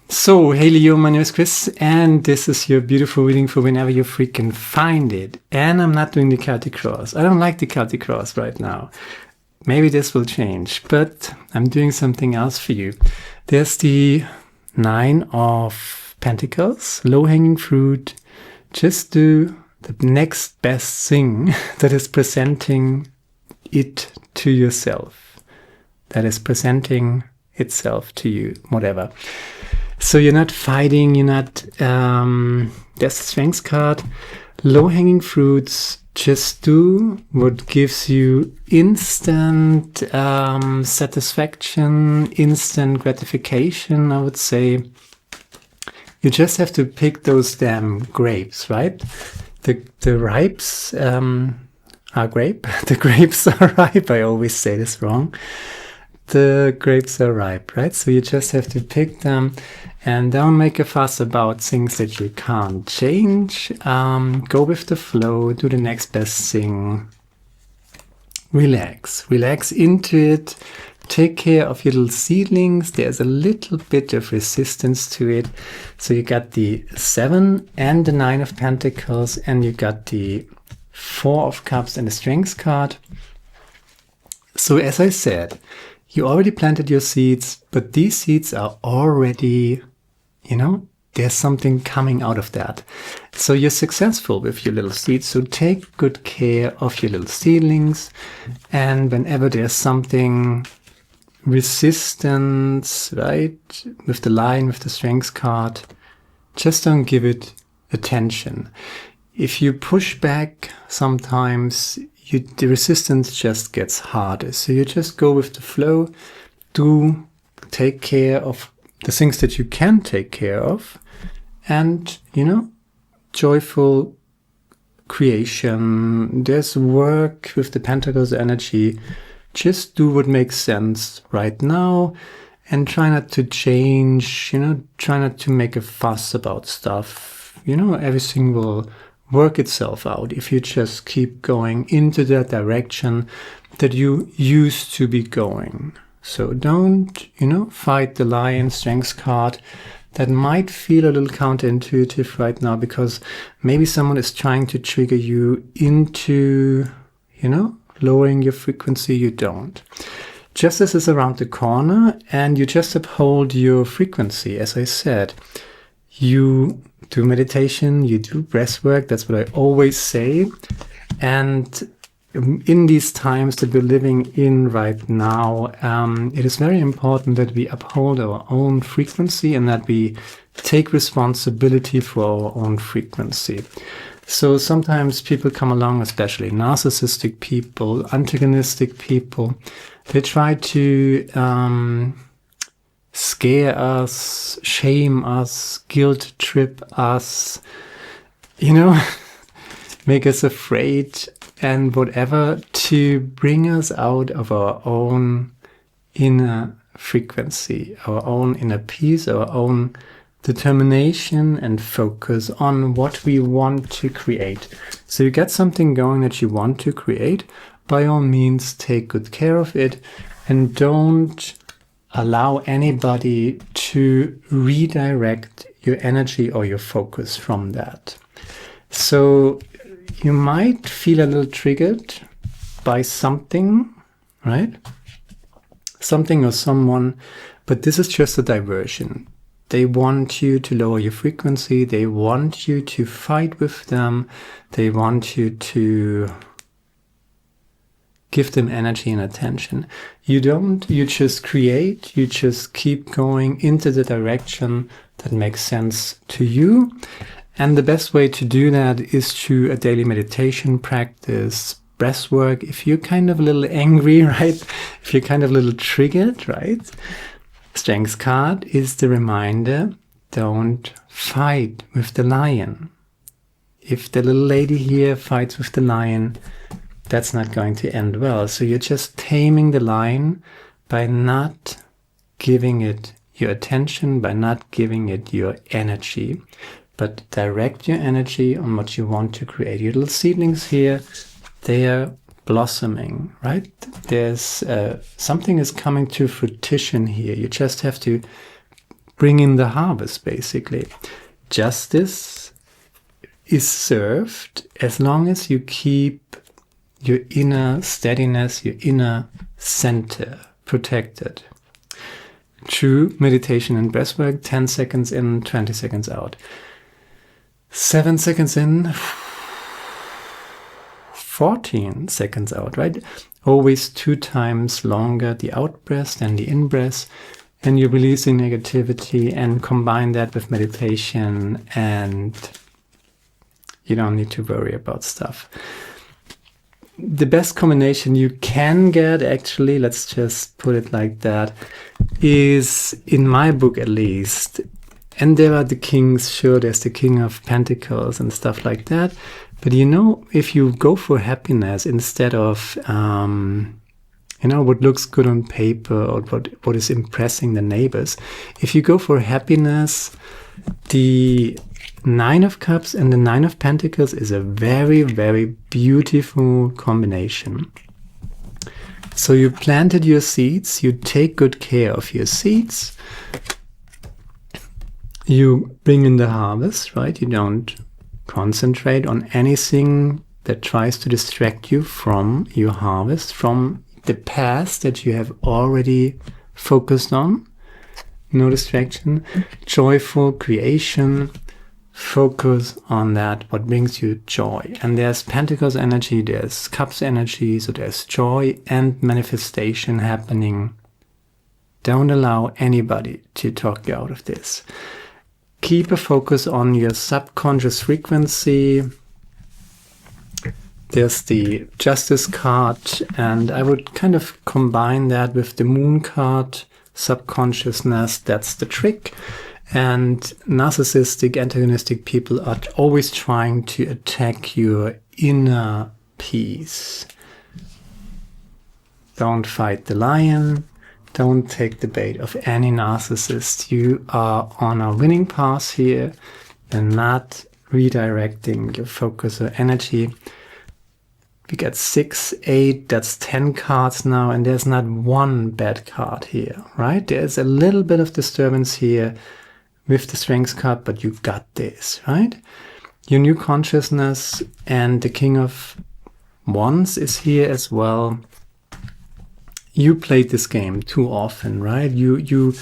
So, hey Leo, my name is Chris, and this is your beautiful reading for whenever you freaking find it. And I'm not doing the Celtic Cross. I don't like the Celtic Cross right now. Maybe this will change, but I'm doing something else for you. There's the Nine of Pentacles, low-hanging fruit. Just do the next best thing that is presenting it to yourself. That is presenting itself to you, whatever. So you're not fighting, you're not, there's the Strength card, low-hanging fruits, just do what gives you instant satisfaction, instant gratification, I would say. You just have to pick those damn grapes, right? The ripes are grape, the grapes are ripe, I always say this wrong. The grapes are ripe, right? So you just have to pick them and don't make a fuss about things that you can't change. Go with the flow, do the next best thing. Relax into it. Take care of your little seedlings. There's a little bit of resistance to it. So you got the 7 and the 9 of Pentacles, and you got the 4 of Cups and the Strength card. So as I said, you already planted your seeds, but these seeds are already, there's something coming out of that. So you're successful with your little seeds. So take good care of your little seedlings. And whenever there's something resistance, right, with the Lion, with the Strength card, just don't give it attention. If you push back, sometimes the resistance just gets harder. So you just go with the flow. Do take care of the things that you can take care of. And, joyful creation. There's work with the Pentacles energy. Just do what makes sense right now. And try not to change, try not to make a fuss about stuff. Everything will work itself out if you just keep going into that direction that you used to be going. So don't, fight the Lion Strength card. That might feel a little counterintuitive right now because maybe someone is trying to trigger you into, lowering your frequency. You don't. Justice is around the corner and you just uphold your frequency. As I said, you do meditation, you do breath work. That's what I always say. And in these times that we're living in right now, it is very important that we uphold our own frequency and that we take responsibility for our own frequency. So sometimes people come along, especially narcissistic people, antagonistic people, they try to scare us, shame us, guilt trip us, make us afraid and whatever to bring us out of our own inner frequency, our own inner peace, our own determination and focus on what we want to create. So you get something going that you want to create, by all means take good care of it and don't allow anybody to redirect your energy or your focus from that. So you might feel a little triggered by something, right? Something or someone, but this is just a diversion. They want you to lower your frequency. They want you to fight with them. They want you to give them energy and attention. You don't, you just create, you just keep going into the direction that makes sense to you. And the best way to do that is through a daily meditation practice, breath work. If you're kind of a little angry, right? If you're kind of a little triggered, right? Strength card is the reminder, don't fight with the lion. If the little lady here fights with the lion, that's not going to end well. So you're just taming the lion by not giving it your attention, by not giving it your energy, but direct your energy on what you want to create. Your little seedlings here, they are blossoming, right? There's something is coming to fruition here. You just have to bring in the harvest, basically. Justice is served as long as you keep your inner steadiness, your inner center protected. True meditation and breathwork, 10 seconds in, 20 seconds out. 7 seconds in, 14 seconds out, right? Always 2 times longer the out breath than the in breath. And you're releasing negativity, and combine that with meditation, and you don't need to worry about stuff. The best combination you can get, actually, let's just put it like that, is, in my book at least, and there are the kings, sure, there's the King of Pentacles and stuff like that, but you know, if you go for happiness instead of what looks good on paper, or what is impressing the neighbors, if you go for happiness, the 9 of Cups and the 9 of Pentacles is a very, very beautiful combination. So you planted your seeds, you take good care of your seeds, you bring in the harvest, right? You don't concentrate on anything that tries to distract you from your harvest, from the past that you have already focused on. No distraction. Joyful creation. Focus on that, what brings you joy. And there's Pentacles energy, there's Cups energy, so there's joy and manifestation happening. Don't allow anybody to talk you out of this. Keep a focus on your subconscious frequency. There's the Justice card, and I would kind of combine that with the Moon card. Subconsciousness, that's the trick. And narcissistic, antagonistic people are always trying to attack your inner peace. Don't fight the lion. Don't take the bait of any narcissist. You are on a winning path here and not redirecting your focus or energy. We got 6, 8, that's 10 cards now, and there's not one bad card here, right? There's a little bit of disturbance here with the Strength card, but you got this, right? Your new consciousness, and the King of Wands is here as well. You played this game too often, right? You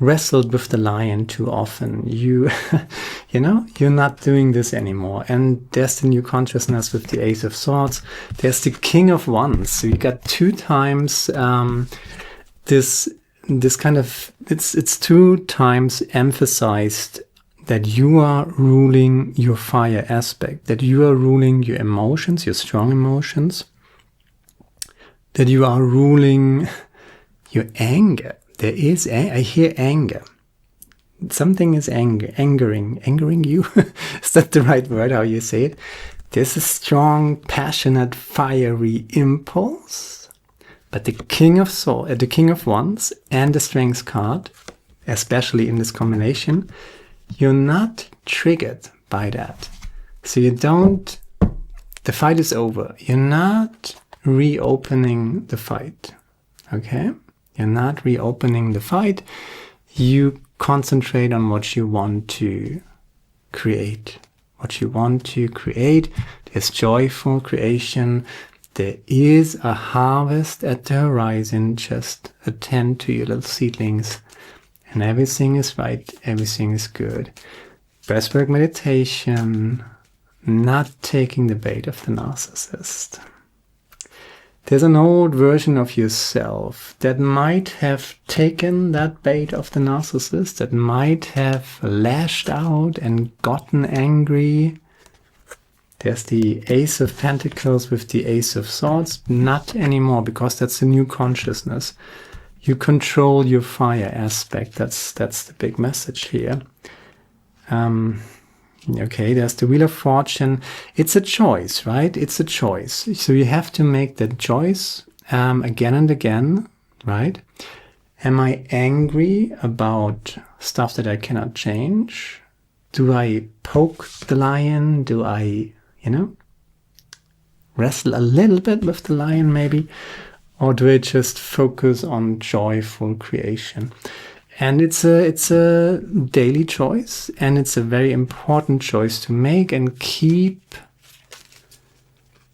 wrestled with the lion too often. You're not doing this anymore. And there's the new consciousness with the Ace of Swords. There's the King of Wands. So you got 2 times this kind of, it's 2 times emphasized that you are ruling your fire aspect, that you are ruling your emotions, your strong emotions, that you are ruling your anger. There is, I hear anger. Something is angering you. Is that the right word, how you say it? There's a strong, passionate, fiery impulse. But the King of Wands and the Strength card, especially in this combination, you're not triggered by that. So the fight is over. You're not reopening the fight. Okay? You're not reopening the fight. You concentrate on what you want to create. What you want to create. There's joyful creation. There is a harvest at the horizon. Just attend to your little seedlings. And everything is right. Everything is good. Breathwork meditation. Not taking the bait of the narcissist. There's an old version of yourself that might have taken that bait of the narcissist, that might have lashed out and gotten angry. There's the Ace of Pentacles with the Ace of Swords. Not anymore, because that's a new consciousness. You control your fire aspect. That's the big message here. Okay, there's the Wheel of Fortune. It's a choice, right? It's a choice. So you have to make that choice again and again, right? Am I angry about stuff that I cannot change? Do I poke the lion? Do I, wrestle a little bit with the lion maybe? Or do I just focus on joyful creation? And it's a daily choice, and it's a very important choice to make, and keep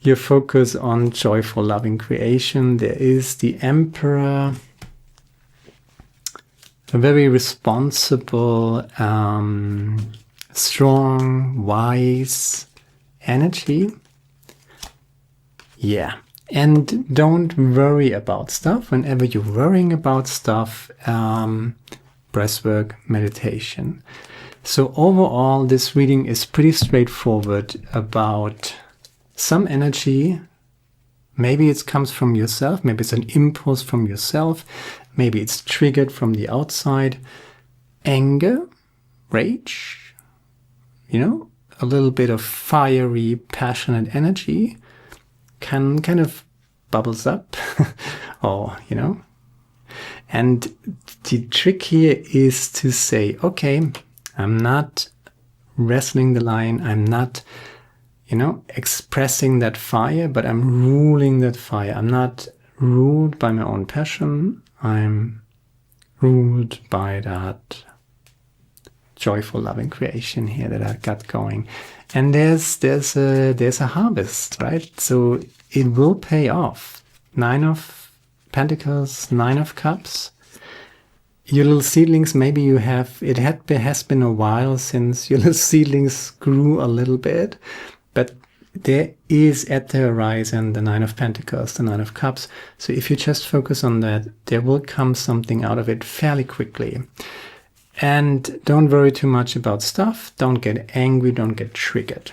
your focus on joyful, loving creation. There is the Emperor, a very responsible, strong, wise energy. Yeah. And don't worry about stuff. Whenever you're worrying about stuff, breathwork, meditation. So overall, this reading is pretty straightforward about some energy. Maybe it comes from yourself. Maybe it's an impulse from yourself. Maybe it's triggered from the outside. Anger, rage, a little bit of fiery, passionate energy can kind of bubbles up or, and the trick here is to say, okay, I'm not wrestling the lion. I'm not, expressing that fire, but I'm ruling that fire. I'm not ruled by my own passion. I'm ruled by that joyful, loving creation here that I got going. And there's a harvest, right? So it will pay off. 9 of Pentacles, 9 of Cups. Your little seedlings, maybe you have, has been a while since your little seedlings grew a little bit, but there is at the horizon the 9 of Pentacles, the 9 of Cups. So if you just focus on that, there will come something out of it fairly quickly. And don't worry too much about stuff. Don't get angry. Don't get triggered.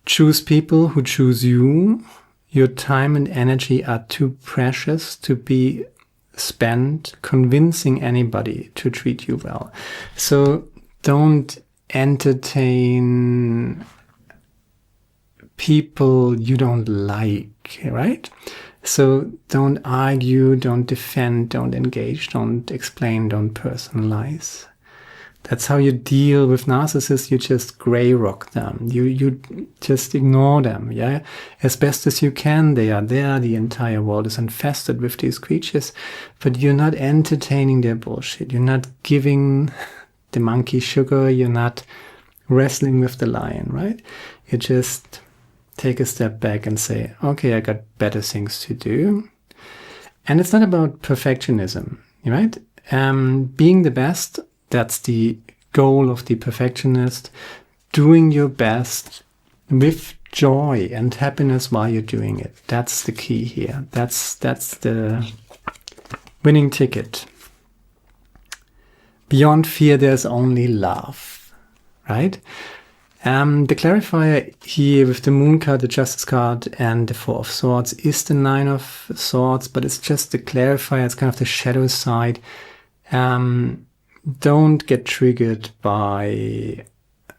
Choose people who choose you. Your time and energy are too precious to be spent convincing anybody to treat you well. So don't entertain people you don't like, right? So don't argue, don't defend, don't engage, don't explain, don't personalize. That's how you deal with narcissists. You just gray rock them. You just ignore them, yeah? As best as you can, they are there. The entire world is infested with these creatures, but you're not entertaining their bullshit. You're not giving the monkey sugar. You're not wrestling with the lion, right? You just take a step back and say, okay, I got better things to do. And it's not about perfectionism, right? Being the best, that's the goal of the perfectionist. Doing your best with joy and happiness while you're doing it. That's the key here. That's the winning ticket. Beyond fear, there's only love, right? The clarifier here with the Moon card, the Justice card, and the 4 of Swords is the 9 of Swords, but it's just the clarifier. It's kind of the shadow side. Don't get triggered by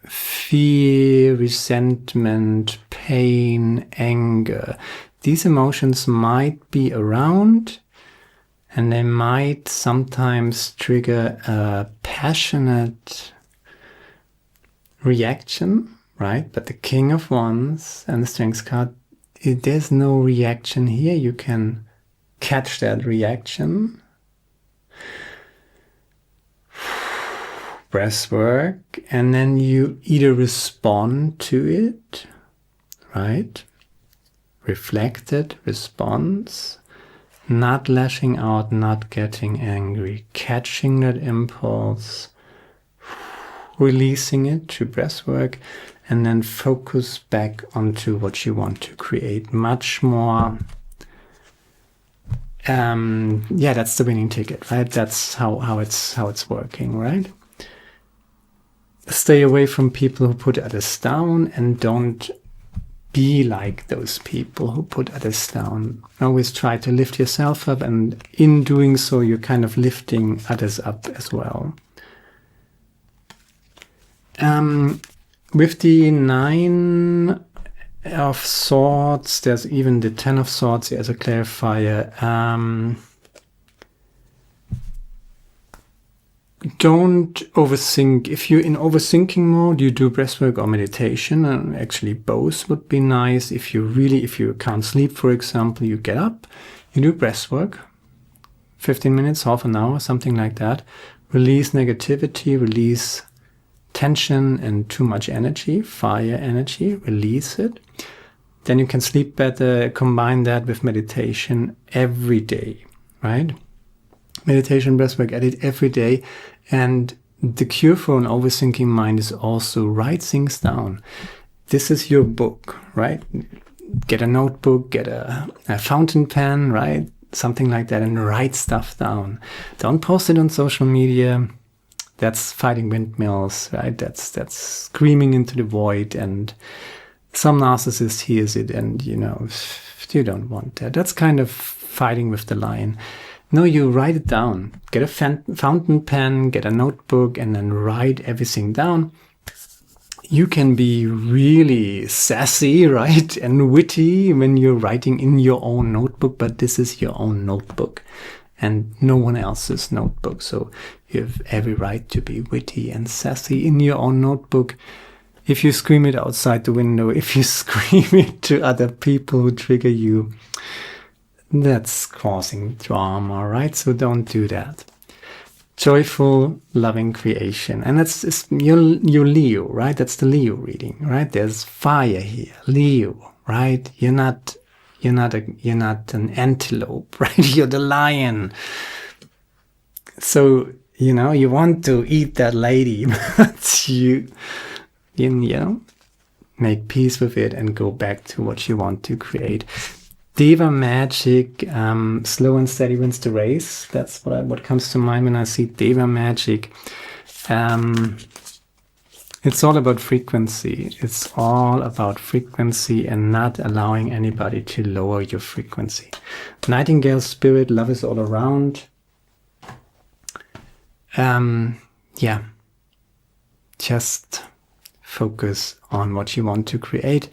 fear, resentment, pain, anger. These emotions might be around, and they might sometimes trigger a passionate reaction, right? But the King of Wands and the Strength card, there's no reaction here. You can catch that reaction. Breath work, and then you either respond to it, right? Reflected response, not lashing out, not getting angry, catching that impulse, releasing it to breath work, and then focus back onto what you want to create. Much more, that's the winning ticket, right? That's how it's working, right? Stay away from people who put others down, and don't be like those people who put others down. Always try to lift yourself up, and in doing so, you're kind of lifting others up as well. With the 9 of Swords, there's even the 10 of Swords as a clarifier. Don't overthink. If you're in overthinking mode, you do breathwork or meditation, and actually both would be nice. If you can't sleep, for example, you get up, you do breathwork, 15 minutes, half an hour, something like that. release negativity, release tension and too much energy, fire energy, release it. Then you can sleep better. Combine that with meditation every day, right? Meditation, breathwork, edit every day. And the cure for an overthinking mind is also write things down. This is your book, right? Get a notebook, get a fountain pen, right? Something like that, and write stuff down. Don't post it on social media. That's fighting windmills, right? That's screaming into the void, and some narcissist hears it, and you don't want that. That's kind of fighting with the lion. No, you write it down. Get a fountain pen, get a notebook, and then write everything down. You can be really sassy, right, and witty when you're writing in your own notebook, but this is your own notebook and no one else's notebook. So you have every right to be witty and sassy in your own notebook. If you scream it outside the window, if you scream it to other people who trigger you, that's causing drama, right? So don't do that. Joyful, loving creation. And that's your Leo, right? That's the Leo reading, right? There's fire here. Leo, right? You're not an antelope, right? You're the lion. So, you want to eat that lady, but you make peace with it and go back to what you want to create. Deva magic, slow and steady wins the race. That's what comes to mind when I see Deva magic. It's all about frequency. It's all about frequency and not allowing anybody to lower your frequency. Nightingale spirit, love is all around. Just focus on what you want to create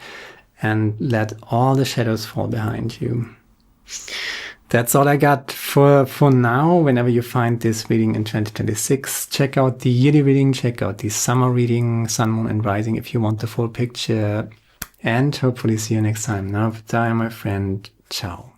and let all the shadows fall behind you. That's all I got for now. Whenever you find this reading in 2026, check out the yearly reading, check out the summer reading, Sun, Moon, and Rising if you want the full picture. And hopefully see you next time. Now, my friend. Ciao.